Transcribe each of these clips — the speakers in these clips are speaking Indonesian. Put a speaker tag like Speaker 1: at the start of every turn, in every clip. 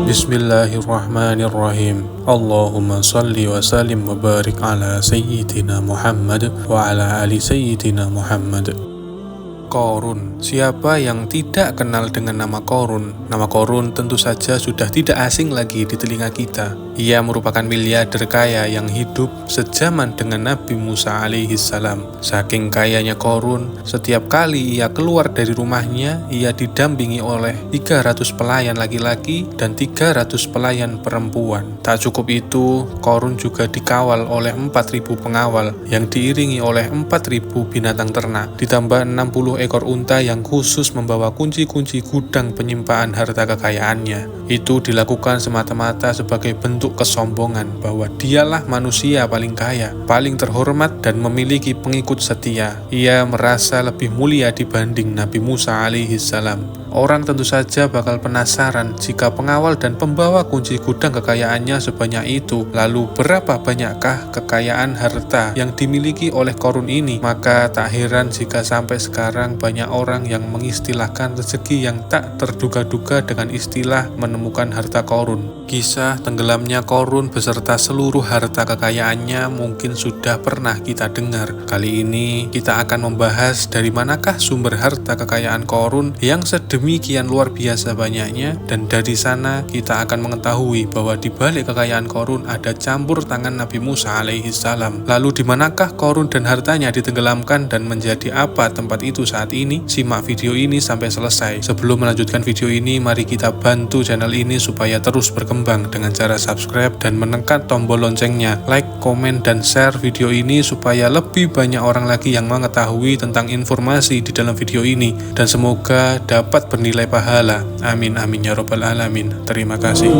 Speaker 1: Bismillahirrahmanirrahim. Allahumma salli wa sallim wa barik ala Sayyidina Muhammad wa ala ali Sayyidina Muhammad. Qarun. Siapa yang tidak kenal dengan nama Qarun? Nama Qarun tentu saja sudah tidak asing lagi di telinga kita. Ia merupakan miliarder kaya yang hidup sejaman dengan Nabi Musa alaihi salam. Saking kayanya Qarun, setiap kali ia keluar dari rumahnya, ia didampingi oleh 300 pelayan laki-laki dan 300 pelayan perempuan. Tak cukup itu, Qarun juga dikawal oleh 4.000 pengawal yang diiringi oleh 4.000 binatang ternak, ditambah 60 ekor unta yang khusus membawa kunci-kunci gudang penyimpanan harta kekayaannya. Itu dilakukan semata-mata sebagai bentuk kesombongan bahwa dialah manusia paling kaya, paling terhormat dan memiliki pengikut setia. Ia merasa lebih mulia dibanding Nabi Musa alaihi salam. Orang tentu saja bakal penasaran jika pengawal dan pembawa kunci gudang kekayaannya sebanyak itu, lalu berapa banyakkah kekayaan harta yang dimiliki oleh Qarun ini? Maka tak heran jika sampai sekarang banyak orang yang mengistilahkan rezeki yang tak terduga-duga dengan istilah menemukan harta Qarun. Kisah tenggelamnya Qarun beserta seluruh harta kekayaannya mungkin sudah pernah kita dengar. Kali ini kita akan membahas dari manakah sumber harta kekayaan Qarun yang sedemikian luar biasa banyaknya, dan dari sana kita akan mengetahui bahwa di balik kekayaan Qarun ada campur tangan Nabi Musa alaihi salam. Lalu di manakah Qarun dan hartanya ditenggelamkan dan menjadi apa tempat itu saat ini? Simak video ini sampai selesai. Sebelum melanjutkan video ini, mari kita bantu channel ini supaya terus berkembang dengan cara subscribe dan menekan tombol loncengnya, like, komen, dan share video ini supaya lebih banyak orang lagi yang mengetahui tentang informasi di dalam video ini, dan semoga dapat bernilai pahala. Amin amin ya robbal alamin. Terima kasih.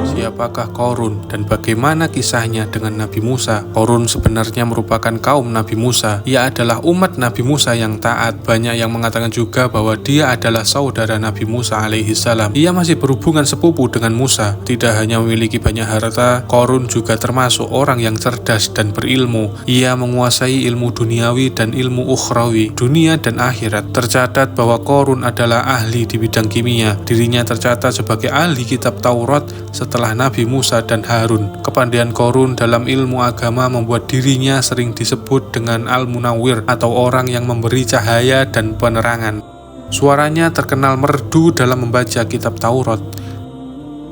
Speaker 1: Siapakah Qarun dan bagaimana kisahnya dengan Nabi Musa? Qarun sebenarnya merupakan kaum Nabi Musa. Ia adalah umat Nabi Musa yang taat. Banyak yang mengatakan juga bahwa dia adalah saudara Nabi Musa alaihi salam. Ia masih berhubungan sepupu dengan Musa. Tidak hanya memiliki banyak harta, Qarun juga termasuk orang yang cerdas dan berilmu. Ia menguasai ilmu duniawi dan ilmu ukhrawi, dunia dan akhirat. Tercatat bahwa Qarun adalah ahli di bidang kimia. Dirinya tercatat sebagai ahli kitab Taurat setelah Nabi Musa dan Harun. Kepandaian Qarun dalam ilmu agama membuat dirinya sering disebut dengan Al-Munawwir atau orang yang memberi cahaya dan penerangan. Suaranya terkenal merdu dalam membaca kitab Taurat.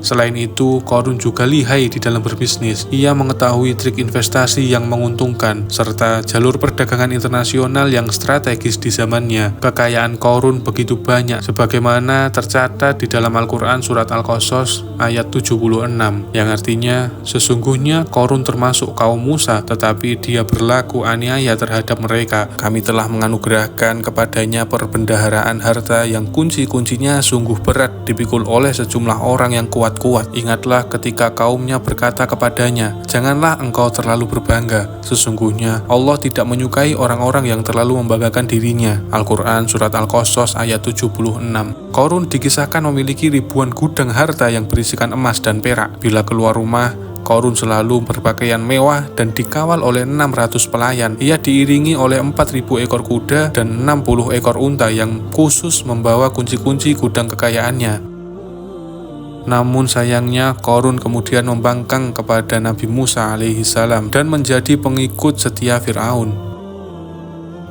Speaker 1: Selain itu, Qarun juga lihai di dalam berbisnis. Ia mengetahui trik investasi yang menguntungkan, serta jalur perdagangan internasional yang strategis di zamannya. Kekayaan Qarun begitu banyak, sebagaimana tercatat di dalam Al-Quran surat Al-Qasas ayat 76, yang artinya, sesungguhnya Qarun termasuk kaum Musa, tetapi dia berlaku aniaya terhadap mereka. Kami telah menganugerahkan kepadanya perbendaharaan harta yang kunci-kuncinya sungguh berat dipikul oleh sejumlah orang yang kuat. Ingatlah ketika kaumnya berkata kepadanya, janganlah engkau terlalu berbangga. Sesungguhnya Allah tidak menyukai orang-orang yang terlalu membanggakan dirinya. Al-Quran surat Al-Qasas ayat 76. Qarun dikisahkan memiliki ribuan gudang harta yang berisikan emas dan perak. Bila keluar rumah, Qarun selalu berpakaian mewah dan dikawal oleh 600 pelayan. Ia diiringi oleh 4.000 ekor kuda dan 60 ekor unta yang khusus membawa kunci-kunci gudang kekayaannya. Namun sayangnya Qarun kemudian membangkang kepada Nabi Musa alaihi salam dan menjadi pengikut setia Fir'aun.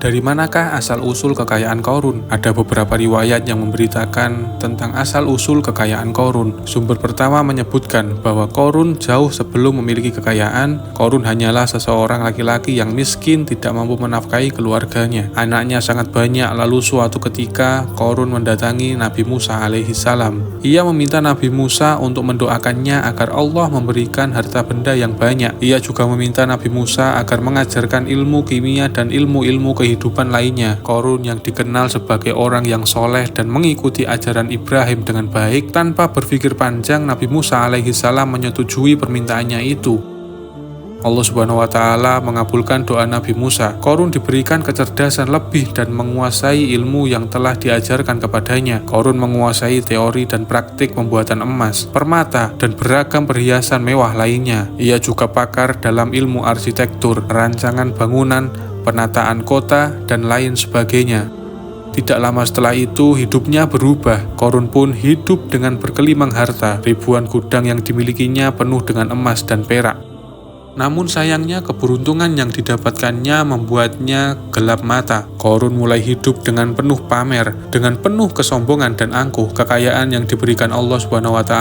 Speaker 1: Dari manakah asal-usul kekayaan Qarun? Ada beberapa riwayat yang memberitakan tentang asal-usul kekayaan Qarun. Sumber pertama menyebutkan bahwa Qarun jauh sebelum memiliki kekayaan, Qarun hanyalah seseorang laki-laki yang miskin, tidak mampu menafkahi keluarganya. Anaknya sangat banyak, lalu suatu ketika Qarun mendatangi Nabi Musa alaihi salam. Ia meminta Nabi Musa untuk mendoakannya agar Allah memberikan harta benda yang banyak. Ia juga meminta Nabi Musa agar mengajarkan ilmu kimia dan ilmu-ilmu kehidupan lainnya. Qarun yang dikenal sebagai orang yang soleh dan mengikuti ajaran Ibrahim dengan baik, tanpa berpikir panjang Nabi Musa alaihi salam menyetujui permintaannya itu. Allah Subhanahu wa Ta'ala mengabulkan doa Nabi Musa. Qarun diberikan kecerdasan lebih dan menguasai ilmu yang telah diajarkan kepadanya. Qarun menguasai teori dan praktik pembuatan emas, permata, dan beragam perhiasan mewah lainnya. Ia juga pakar dalam ilmu arsitektur, rancangan bangunan, penataan kota, dan lain sebagainya. Tidak lama setelah itu hidupnya berubah. Korun pun hidup dengan berkelimang harta. Ribuan gudang yang dimilikinya penuh dengan emas dan perak. Namun sayangnya keberuntungan yang didapatkannya membuatnya gelap mata. Korun mulai hidup dengan penuh pamer, dengan penuh kesombongan dan angkuh. Kekayaan yang diberikan Allah SWT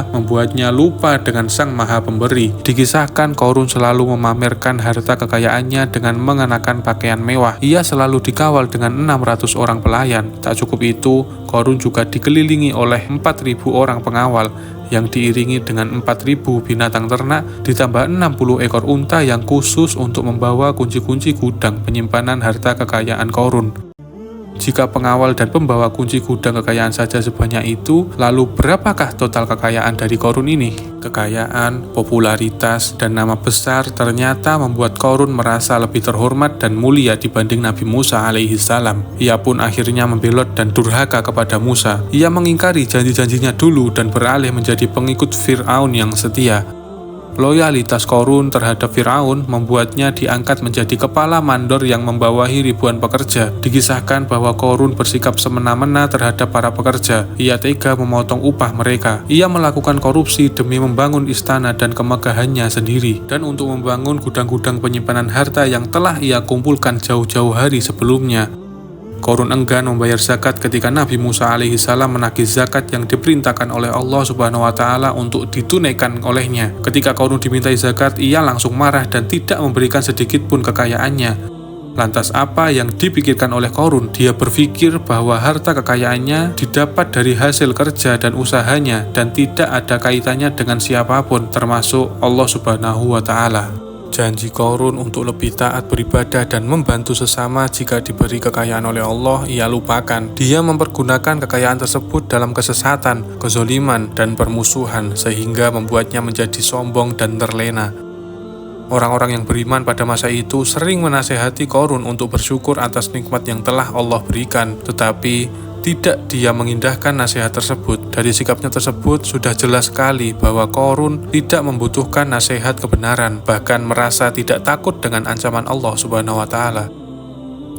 Speaker 1: membuatnya lupa dengan Sang Maha Pemberi. Dikisahkan Korun selalu memamerkan harta kekayaannya dengan mengenakan pakaian mewah. Ia selalu dikawal dengan 600 orang pelayan. Tak cukup itu, Korun juga dikelilingi oleh 4.000 orang pengawal yang diiringi dengan 4.000 binatang ternak ditambah 60 ekor unta yang khusus untuk membawa kunci-kunci gudang penyimpanan harta kekayaan Korun. Jika pengawal dan pembawa kunci gudang kekayaan saja sebanyak itu, lalu berapakah total kekayaan dari Korun ini? Kekayaan, popularitas, dan nama besar ternyata membuat Korun merasa lebih terhormat dan mulia dibanding Nabi Musa alaihissalam. Ia pun akhirnya membelot dan durhaka kepada Musa. Ia mengingkari janji-janjinya dulu dan beralih menjadi pengikut Fir'aun yang setia. Loyalitas Korun terhadap Fir'aun membuatnya diangkat menjadi kepala mandor yang membawahi ribuan pekerja. Dikisahkan bahwa Korun bersikap semena-mena terhadap para pekerja. Ia tega memotong upah mereka. Ia melakukan korupsi demi membangun istana dan kemegahannya sendiri, dan untuk membangun gudang-gudang penyimpanan harta yang telah ia kumpulkan jauh-jauh hari sebelumnya. Korun enggan membayar zakat ketika Nabi Musa alaihissalam menagih zakat yang diperintahkan oleh Allah Subhanahu wa Ta'ala untuk ditunaikan olehnya. Ketika Korun dimintai zakat, ia langsung marah dan tidak memberikan sedikit pun kekayaannya. Lantas apa yang dipikirkan oleh Korun? Dia berpikir bahwa harta kekayaannya didapat dari hasil kerja dan usahanya dan tidak ada kaitannya dengan siapapun, termasuk Allah Subhanahu wa Ta'ala. Janji Korun untuk lebih taat beribadah dan membantu sesama jika diberi kekayaan oleh Allah, ia lupakan. Dia mempergunakan kekayaan tersebut dalam kesesatan, kezoliman, dan permusuhan, sehingga membuatnya menjadi sombong dan terlena. Orang-orang yang beriman pada masa itu sering menasehati Korun untuk bersyukur atas nikmat yang telah Allah berikan, tetapi tidak dia mengindahkan nasihat tersebut. Dari sikapnya tersebut sudah jelas sekali bahwa Korun tidak membutuhkan nasihat kebenaran, bahkan merasa tidak takut dengan ancaman Allah Subhanahu wa Ta'ala.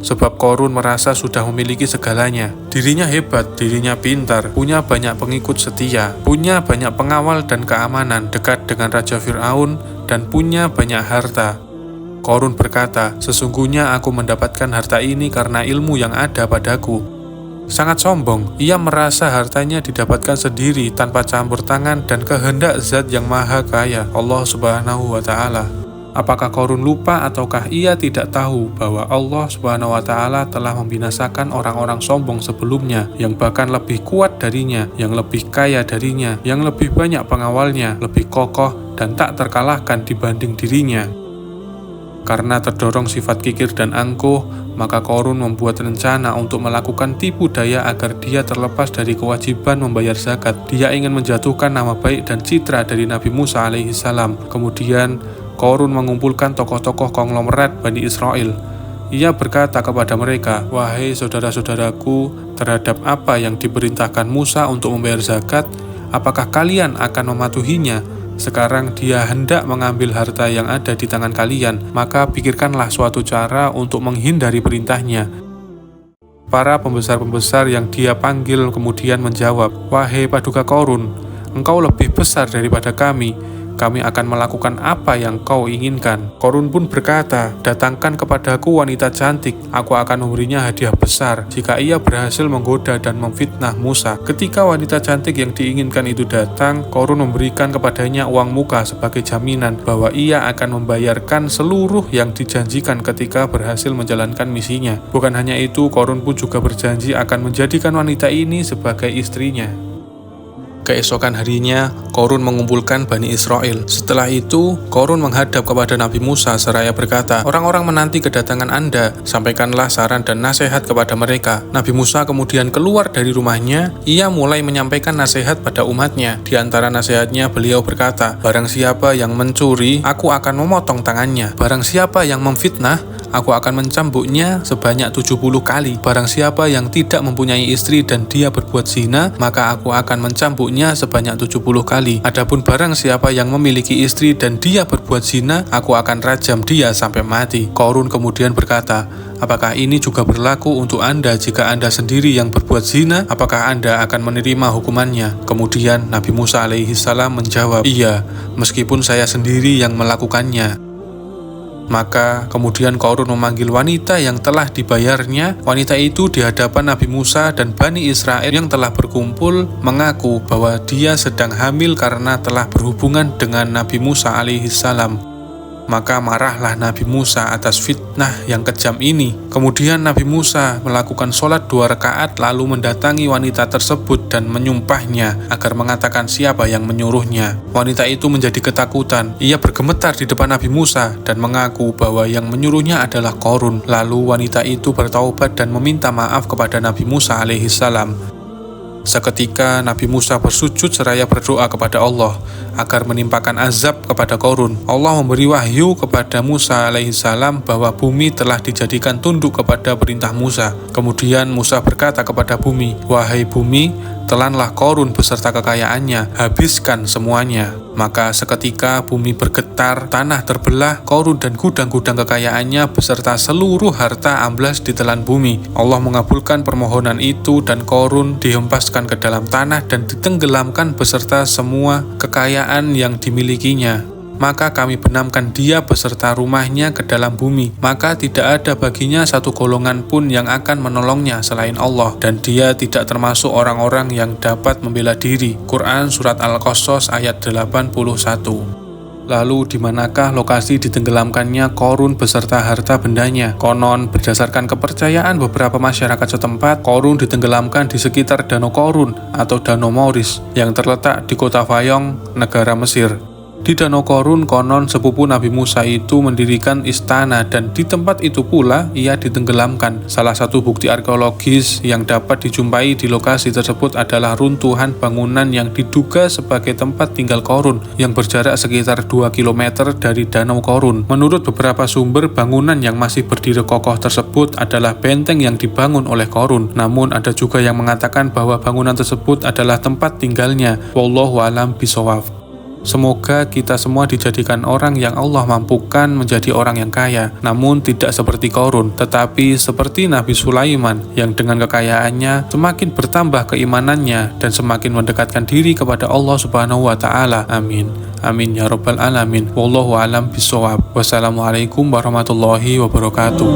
Speaker 1: Sebab Korun merasa sudah memiliki segalanya. Dirinya hebat, dirinya pintar, punya banyak pengikut setia, punya banyak pengawal dan keamanan, dekat dengan Raja Fir'aun, dan punya banyak harta. Korun berkata, "Sesungguhnya aku mendapatkan harta ini karena ilmu yang ada padaku." Sangat sombong, ia merasa hartanya didapatkan sendiri tanpa campur tangan dan kehendak Zat yang Maha Kaya, Allah Subhanahu wa Ta'ala. Apakah Korun lupa ataukah ia tidak tahu bahwa Allah Subhanahu wa Ta'ala telah membinasakan orang-orang sombong sebelumnya yang bahkan lebih kuat darinya, yang lebih kaya darinya, yang lebih banyak pengawalnya, lebih kokoh dan tak terkalahkan dibanding dirinya. Karena terdorong sifat kikir dan angkuh, maka Korun membuat rencana untuk melakukan tipu daya agar dia terlepas dari kewajiban membayar zakat. Dia ingin menjatuhkan nama baik dan citra dari Nabi Musa alaihissalam. Kemudian Korun mengumpulkan tokoh-tokoh konglomerat Bani Israel. Ia berkata kepada mereka, "Wahai saudara-saudaraku, terhadap apa yang diperintahkan Musa untuk membayar zakat, apakah kalian akan mematuhinya? Sekarang dia hendak mengambil harta yang ada di tangan kalian, maka pikirkanlah suatu cara untuk menghindari perintahnya." Para pembesar-pembesar yang dia panggil kemudian menjawab, "Wahai paduka Korun, engkau lebih besar daripada kami. Kami akan melakukan apa yang kau inginkan." Korun pun berkata, "Datangkan kepadaku wanita cantik, aku akan memberinya hadiah besar jika ia berhasil menggoda dan memfitnah Musa." Ketika wanita cantik yang diinginkan itu datang, Korun memberikan kepadanya uang muka sebagai jaminan bahwa ia akan membayarkan seluruh yang dijanjikan ketika berhasil menjalankan misinya. Bukan hanya itu, Korun pun juga berjanji akan menjadikan wanita ini sebagai istrinya. Keesokan harinya, Korun mengumpulkan Bani Israel. Setelah itu, Korun menghadap kepada Nabi Musa seraya berkata, "Orang-orang menanti kedatangan Anda, sampaikanlah saran dan nasihat kepada mereka." Nabi Musa kemudian keluar dari rumahnya. Ia mulai menyampaikan nasihat pada umatnya. Di antara nasihatnya, beliau berkata, "Barang siapa yang mencuri, aku akan memotong tangannya. Barang siapa yang memfitnah, aku akan mencambuknya sebanyak 70 kali. Barang siapa yang tidak mempunyai istri dan dia berbuat zina, maka aku akan mencambuknya sebanyak 70 kali. Adapun barang siapa yang memiliki istri dan dia berbuat zina, aku akan rajam dia sampai mati. Qarun kemudian berkata, apakah ini juga berlaku untuk Anda jika Anda sendiri yang berbuat zina? Apakah Anda akan menerima hukumannya? Kemudian Nabi Musa alaihissalam menjawab, iya, meskipun saya sendiri yang melakukannya. Maka kemudian Qarun memanggil wanita yang telah dibayarnya. Wanita itu di hadapan Nabi Musa dan Bani Israel yang telah berkumpul mengaku bahwa dia sedang hamil karena telah berhubungan dengan Nabi Musa alaihissalam. Maka marahlah Nabi Musa atas fitnah yang kejam ini. Kemudian Nabi Musa melakukan sholat 2 rakaat lalu mendatangi wanita tersebut dan menyumpahnya agar mengatakan siapa yang menyuruhnya. Wanita itu menjadi ketakutan. Ia bergemetar di depan Nabi Musa dan mengaku bahwa yang menyuruhnya adalah Qarun. Lalu wanita itu bertaubat dan meminta maaf kepada Nabi Musa alaihissalam. Seketika Nabi Musa bersujud seraya berdoa kepada Allah agar menimpakan azab kepada Qarun. Allah memberi wahyu kepada Musa alaihissalam bahwa bumi telah dijadikan tunduk kepada perintah Musa. Kemudian Musa berkata kepada bumi, wahai bumi, telanlah Qarun beserta kekayaannya, habiskan semuanya. Maka seketika bumi bergetar, tanah terbelah, Qarun dan gudang-gudang kekayaannya beserta seluruh harta amblas ditelan bumi. Allah mengabulkan permohonan itu dan Qarun dihempaskan ke dalam tanah dan ditenggelamkan beserta semua kekayaan yang dimilikinya. Maka kami benamkan dia beserta rumahnya ke dalam bumi. Maka tidak ada baginya satu golongan pun yang akan menolongnya selain Allah, dan dia tidak termasuk orang-orang yang dapat membela diri. Quran Surat Al-Qasas ayat 81. Lalu di manakah lokasi ditenggelamkannya Qarun beserta harta bendanya? Konon berdasarkan kepercayaan beberapa masyarakat setempat, Qarun ditenggelamkan di sekitar Danau Qarun atau Danau Mauris yang terletak di kota Fayong, negara Mesir. Di Danau Qarun konon sepupu Nabi Musa itu mendirikan istana dan di tempat itu pula ia ditenggelamkan. Salah satu bukti arkeologis yang dapat dijumpai di lokasi tersebut adalah runtuhan bangunan yang diduga sebagai tempat tinggal Qarun yang berjarak sekitar 2 km dari Danau Qarun. Menurut beberapa sumber, bangunan yang masih berdiri kokoh tersebut adalah benteng yang dibangun oleh Qarun. Namun ada juga yang mengatakan bahwa bangunan tersebut adalah tempat tinggalnya. Wallahu a'lam bishawab. Semoga kita semua dijadikan orang yang Allah mampukan menjadi orang yang kaya, namun tidak seperti Qarun, tetapi seperti Nabi Sulaiman yang dengan kekayaannya semakin bertambah keimanannya dan semakin mendekatkan diri kepada Allah Subhanahu wa Ta'ala. Amin. Amin ya Rabbal Alamin. Wallahu a'lam bishawab. Wassalamualaikum warahmatullahi wabarakatuh.